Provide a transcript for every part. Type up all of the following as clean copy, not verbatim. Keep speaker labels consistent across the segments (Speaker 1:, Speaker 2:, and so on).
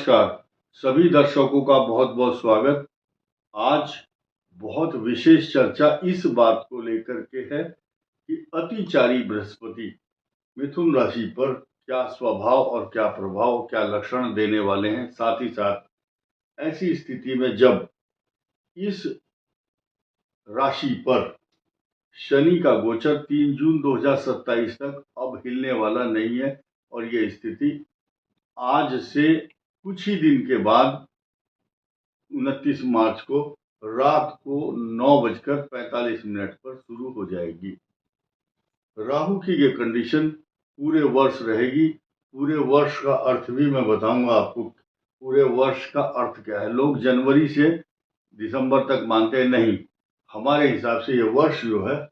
Speaker 1: नमस्कार, सभी दर्शकों का बहुत बहुत स्वागत। आज बहुत विशेष चर्चा इस बात को लेकर के है कि अतिचारी बृहस्पति मिथुन राशि पर क्या स्वभाव और क्या प्रभाव, क्या लक्षण देने वाले हैं। साथ ही साथ ऐसी स्थिति में जब इस राशि पर शनि का गोचर 3 जून 2027 तक अब हिलने वाला नहीं है और ये स्थिति आज से कुछ ही दिन के बाद 29 मार्च को रात को 9:45 पर शुरू हो जाएगी। राहु की ये कंडीशन पूरे वर्ष रहेगी। पूरे वर्ष का अर्थ भी मैं बताऊंगा आपको। पूरे वर्ष का अर्थ क्या है। लोग जनवरी से दिसंबर तक मानते हैं, नहीं, हमारे हिसाब से ये वर्ष जो है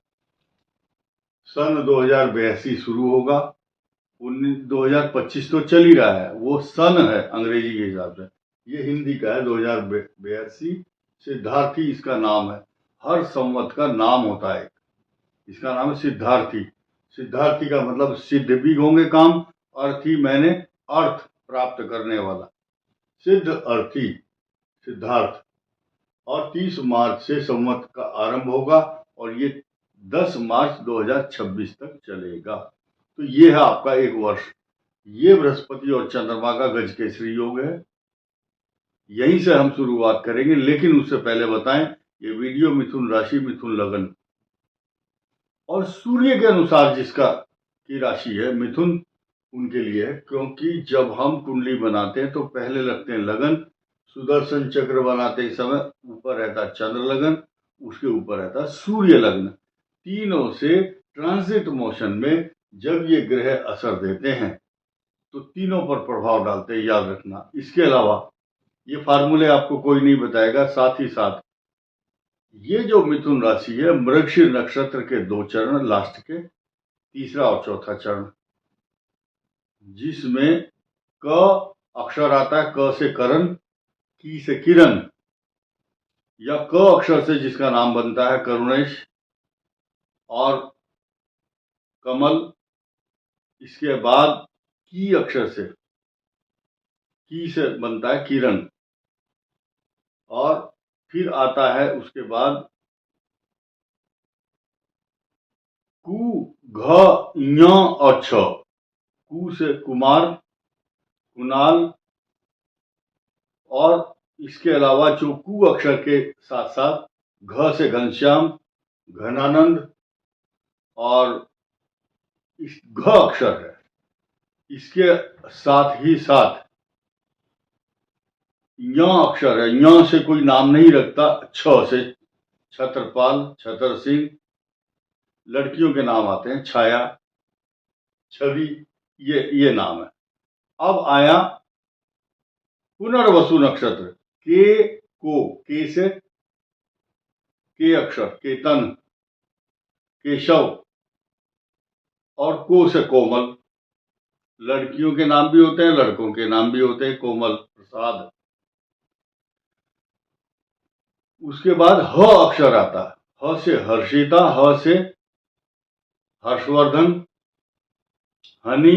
Speaker 1: सन 2082 शुरू होगा। 2025 तो चल ही रहा है, वो सन है अंग्रेजी के हिसाब से, ये हिंदी का है 2082। सिद्धार्थी इसका नाम है। हर संवत का नाम होता है, इसका नाम है सिद्धार्थी। सिद्धार्थी का मतलब सिद्ध भी होंगे काम, अर्थी मैंने अर्थ प्राप्त करने वाला, सिद्ध अर्थी सिद्धार्थ। और 30 मार्च से संवत का आरंभ होगा और ये 10 मार्च 2026 तक चलेगा। तो ये है आपका एक वर्ष। ये बृहस्पति और चंद्रमा का गजकेसरी योग है। यहीं से हम शुरुआत करेंगे, लेकिन उससे पहले बताएं ये वीडियो मिथुन राशि, मिथुन लगन और सूर्य के अनुसार जिसका की राशि है मिथुन, उनके लिए है। क्योंकि जब हम कुंडली बनाते हैं तो पहले लगते हैं लगन। सुदर्शन चक्र बनाते समय ऊपर रहता चंद्र लगन, उसके ऊपर रहता सूर्य लग्न। तीनों से ट्रांजिट मोशन में जब ये ग्रह असर देते हैं तो तीनों पर प्रभाव डालते हैं, याद रखना। इसके अलावा ये फार्मूले आपको कोई नहीं बताएगा। साथ ही साथ ये जो मिथुन राशि है, मृगशीर नक्षत्र के 2 चरण, लास्ट के तीसरा और चौथा चरण, जिसमें क अक्षर आता है। क से करण, की से किरण, या क अक्षर से जिसका नाम बनता है करुणेश और कमल। इसके बाद की अक्षर से, की से बनता है किरण, और फिर आता है उसके बाद कु, घ, ञ और छ। कु से कुमार, कुणाल, और इसके अलावा जो कु अक्षर के साथ साथ घ से घनश्याम, घनानंद, और इस घ अक्षर है, इसके साथ ही साथ ञ अक्षर है। ञ से कोई नाम नहीं रखता। छ से छत्रपाल, छतर सिंह, लड़कियों के नाम आते हैं, छाया, छवि, ये नाम है। अब आया पुनर्वसु नक्षत्र, के को, के से के अक्षर, केतन, केशव, और को से कोमल। लड़कियों के नाम भी होते हैं, लड़कों के नाम भी होते हैं, कोमल, प्रसाद। उसके बाद ह अक्षर आता है। ह से हर्षिता, ह से हर्षवर्धन, हनी,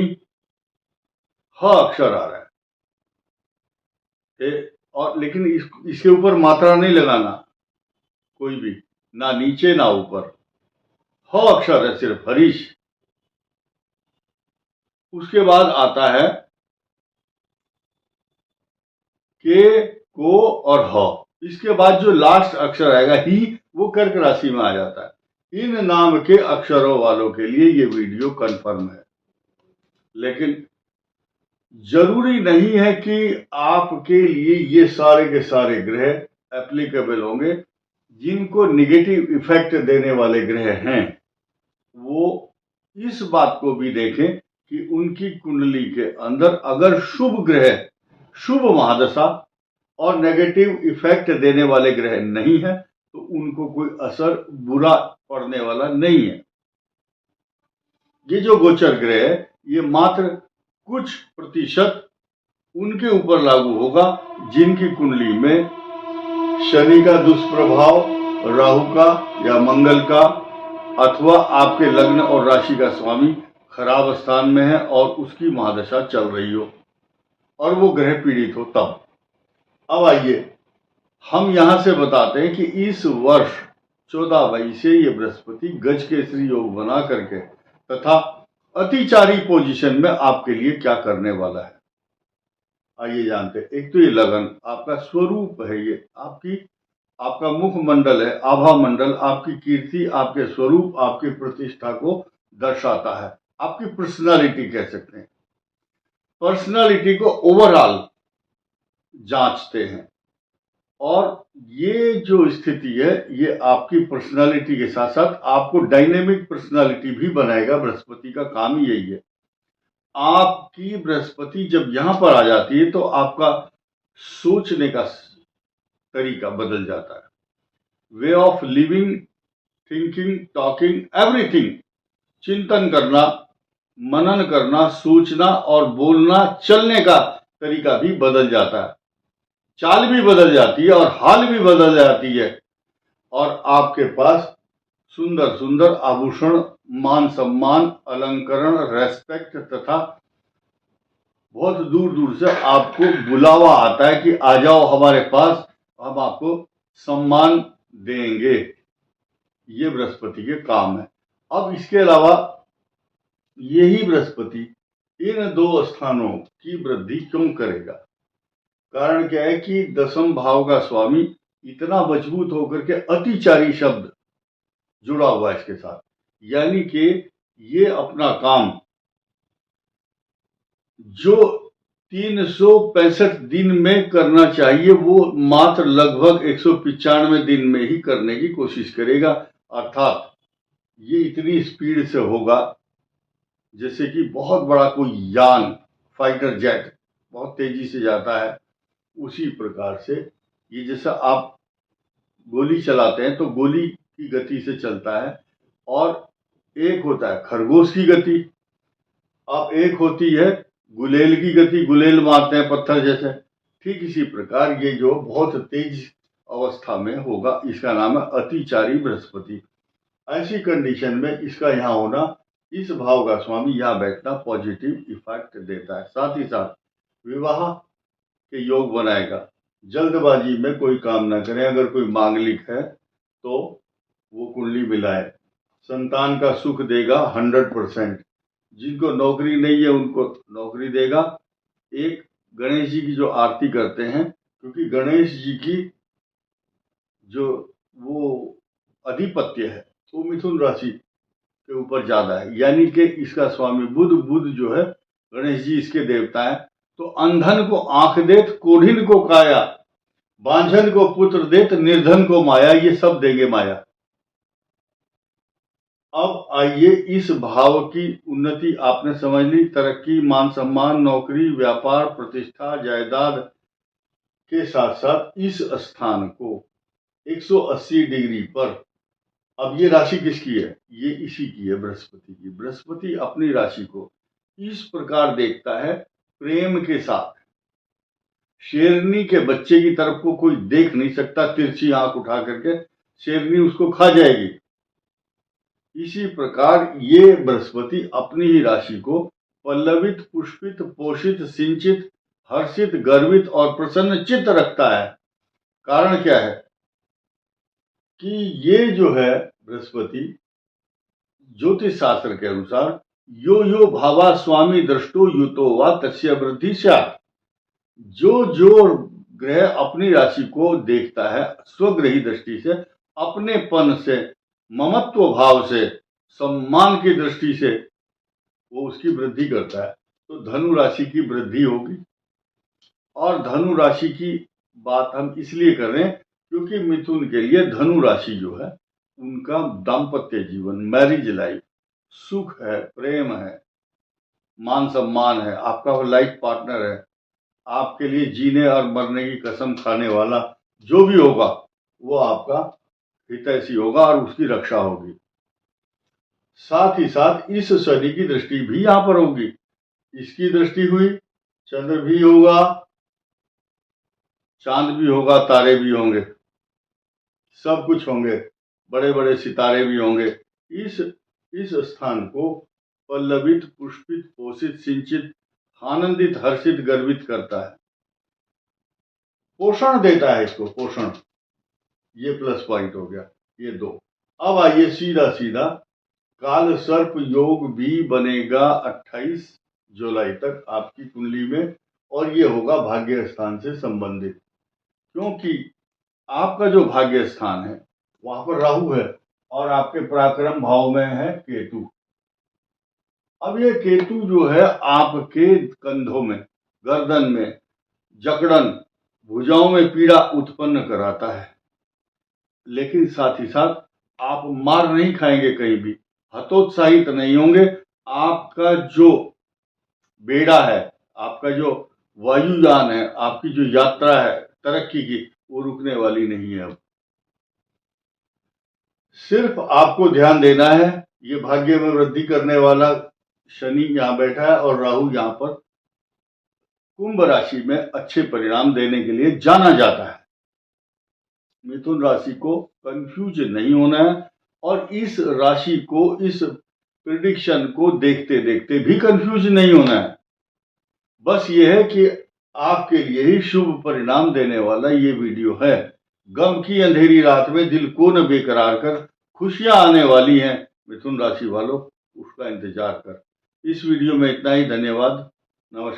Speaker 1: ह अक्षर आ रहा है। और लेकिन इसके ऊपर मात्रा नहीं लगाना कोई भी, ना नीचे ना ऊपर। ह अक्षर है सिर्फ, हरीश। उसके बाद आता है के, को और ह। इसके बाद जो लास्ट अक्षर आएगा ही, वो कर्क राशि में आ जाता है। इन नाम के अक्षरों वालों के लिए ये वीडियो कंफर्म है, लेकिन जरूरी नहीं है कि आपके लिए ये सारे के सारे ग्रह एप्लीकेबल होंगे। जिनको निगेटिव इफेक्ट देने वाले ग्रह हैं वो इस बात को भी देखें कि उनकी कुंडली के अंदर अगर शुभ ग्रह, शुभ महादशा और नेगेटिव इफेक्ट देने वाले ग्रह नहीं है तो उनको कोई असर बुरा पड़ने वाला नहीं है। ये जो गोचर ग्रह है ये मात्र कुछ प्रतिशत उनके ऊपर लागू होगा जिनकी कुंडली में शनि का दुष्प्रभाव, राहु का या मंगल का, अथवा आपके लग्न और राशि का स्वामी खराब स्थान में है और उसकी महादशा चल रही हो। और वो ग्रह पीड़ित हो तब। अब आइए हम यहां से बताते हैं कि इस वर्ष 14 मई से ये बृहस्पति गज केसरी योग बना करके तथा अतिचारी पोजीशन में आपके लिए क्या करने वाला है, आइए जानते हैं। एक तो ये लगन आपका स्वरूप है, ये आपका मुखमंडल है, आभा मंडल आपकी कीर्ति, आपके स्वरूप, आपकी प्रतिष्ठा को दर्शाता है, आपकी पर्सनालिटी कह सकते हैं। पर्सनालिटी को ओवरऑल जांचते हैं और ये जो स्थिति है ये आपकी पर्सनालिटी के साथ साथ आपको डायनेमिक पर्सनालिटी भी बनाएगा। बृहस्पति का काम ही यही है। आपकी बृहस्पति जब यहां पर आ जाती है तो आपका सोचने का तरीका बदल जाता है। Way of living, thinking, talking, everything, चिंतन करना, मनन करना, सोचना और बोलना, चलने का तरीका भी बदल जाता है, चाल भी बदल जाती है और हाल भी बदल जाती है। और आपके पास सुंदर सुंदर आभूषण, मान सम्मान, अलंकरण, रेस्पेक्ट तथा बहुत दूर दूर से आपको बुलावा आता है कि आ जाओ हमारे पास, हम आपको सम्मान देंगे। ये बृहस्पति के काम है। अब इसके अलावा यही बृहस्पति इन दो स्थानों की वृद्धि क्यों करेगा? कारण क्या है कि दसम भाव का स्वामी इतना मजबूत होकर के अतिचारी शब्द जुड़ा हुआ है इसके साथ, यानी कि ये अपना काम जो 365 दिन में करना चाहिए वो मात्र लगभग 195 दिन में ही करने की कोशिश करेगा। अर्थात ये इतनी स्पीड से होगा जैसे कि बहुत बड़ा कोई यान, फाइटर जेट बहुत तेजी से जाता है, उसी प्रकार से ये जैसा आप गोली चलाते हैं तो गोली की गति से चलता है, और एक होता है खरगोश की गति, अब एक होती है गुलेल की गति, गुलेल मारते हैं पत्थर जैसे। ठीक इसी प्रकार ये जो बहुत तेज अवस्था में होगा, इसका नाम है अतिचारी बृहस्पति। ऐसी कंडीशन में इसका यहाँ होना, इस भाव का स्वामी यहाँ बैठना पॉजिटिव इफेक्ट देता है। साथ ही साथ विवाह के योग बनाएगा। जल्दबाजी में कोई काम ना करें। अगर कोई मांगलिक है तो वो कुंडली मिलाए। संतान का सुख देगा 100%। जिनको नौकरी नहीं है उनको नौकरी देगा। एक गणेश जी की जो आरती करते हैं, क्योंकि गणेश जी की जो वो अधिपत्य है वो मिथुन राशि के ऊपर ज्यादा है, यानी कि इसका स्वामी बुध जो है, गणेश जी इसके देवता है। तो अंधन को आंख देत, कोढ़िन को काया, बांझन को पुत्र देत, निर्धन को माया, ये सब देंगे माया। अब आइए इस भाव की उन्नति आपने समझ ली, तरक्की, मान सम्मान, नौकरी, व्यापार, प्रतिष्ठा, जायदाद के साथ साथ इस स्थान को 180 डिग्री पर, अब ये राशि किसकी है? ये इसी की है, बृहस्पति की। बृहस्पति अपनी राशि को इस प्रकार देखता है प्रेम के साथ। शेरनी के बच्चे की तरफ को कोई देख नहीं सकता तिरछी आंख उठा करके, शेरनी उसको खा जाएगी। इसी प्रकार ये बृहस्पति अपनी ही राशि को पल्लवित, पुष्पित, पोषित, सिंचित, हर्षित, गर्वित और प्रसन्नचित्त रखता है। कारण क्या है कि ये जो है बृहस्पति ज्योतिष शास्त्र के अनुसार यो यो भावा स्वामी दृष्टो युतो वा तस्य वृद्धि स्यात्। जो ग्रह अपनी राशि को देखता है स्वग्रही दृष्टि से, अपनेपन से, ममत्व भाव से, सम्मान की दृष्टि से वो उसकी वृद्धि करता है। तो धनु राशि की वृद्धि होगी। और धनु राशि की बात हम इसलिए कर रहे हैं क्योंकि मिथुन के लिए धनु राशि जो है उनका दाम्पत्य जीवन, मैरिज लाइफ, सुख है, प्रेम है, मान सम्मान है, आपका वो लाइफ पार्टनर है, आपके लिए जीने और मरने की कसम खाने वाला जो भी होगा वो आपका हितैषी होगा और उसकी रक्षा होगी। साथ ही साथ इस शनि की दृष्टि भी यहां पर होगी। इसकी दृष्टि हुई, चंद्र भी होगा, चांद भी होगा, तारे भी होंगे, सब कुछ होंगे, बड़े बड़े सितारे भी होंगे। इस स्थान को पल्लवित, पुष्पित, पोषित, सिंचित, आनंदित, हर्षित, गर्वित करता है, पोषण देता है इसको, पोषण। ये प्लस पॉइंट हो गया, ये 2। अब आइए सीधा सीधा, काल सर्प योग भी बनेगा 28 जुलाई तक आपकी कुंडली में, और ये होगा भाग्य स्थान से संबंधित, क्योंकि आपका जो भाग्य स्थान है वहां पर राहु है और आपके पराक्रम भाव में है केतु। अब ये केतु जो है आपके कंधों में, गर्दन में जकड़न, भुजाओं में पीड़ा उत्पन्न कराता है, लेकिन साथ ही साथ आप मार नहीं खाएंगे, कहीं भी हतोत्साहित नहीं होंगे। आपका जो बेड़ा है, आपका जो वायुयान है, आपकी जो यात्रा है तरक्की की, वो रुकने वाली नहीं है। अब सिर्फ आपको ध्यान देना है, ये भाग्य में वृद्धि करने वाला शनि यहां बैठा है और राहु यहां पर कुंभ राशि में अच्छे परिणाम देने के लिए जाना जाता है। मिथुन राशि को कंफ्यूज नहीं होना है, और इस राशि को, इस प्रिडिक्शन को देखते देखते भी कंफ्यूज नहीं होना है। बस ये है कि आपके लिए ही शुभ परिणाम देने वाला ये वीडियो है। गम की अंधेरी रात में दिल को न बेकरार कर, खुशियां आने वाली हैं मिथुन राशि वालों, उसका इंतजार कर। इस वीडियो में इतना ही, धन्यवाद, नमस्कार।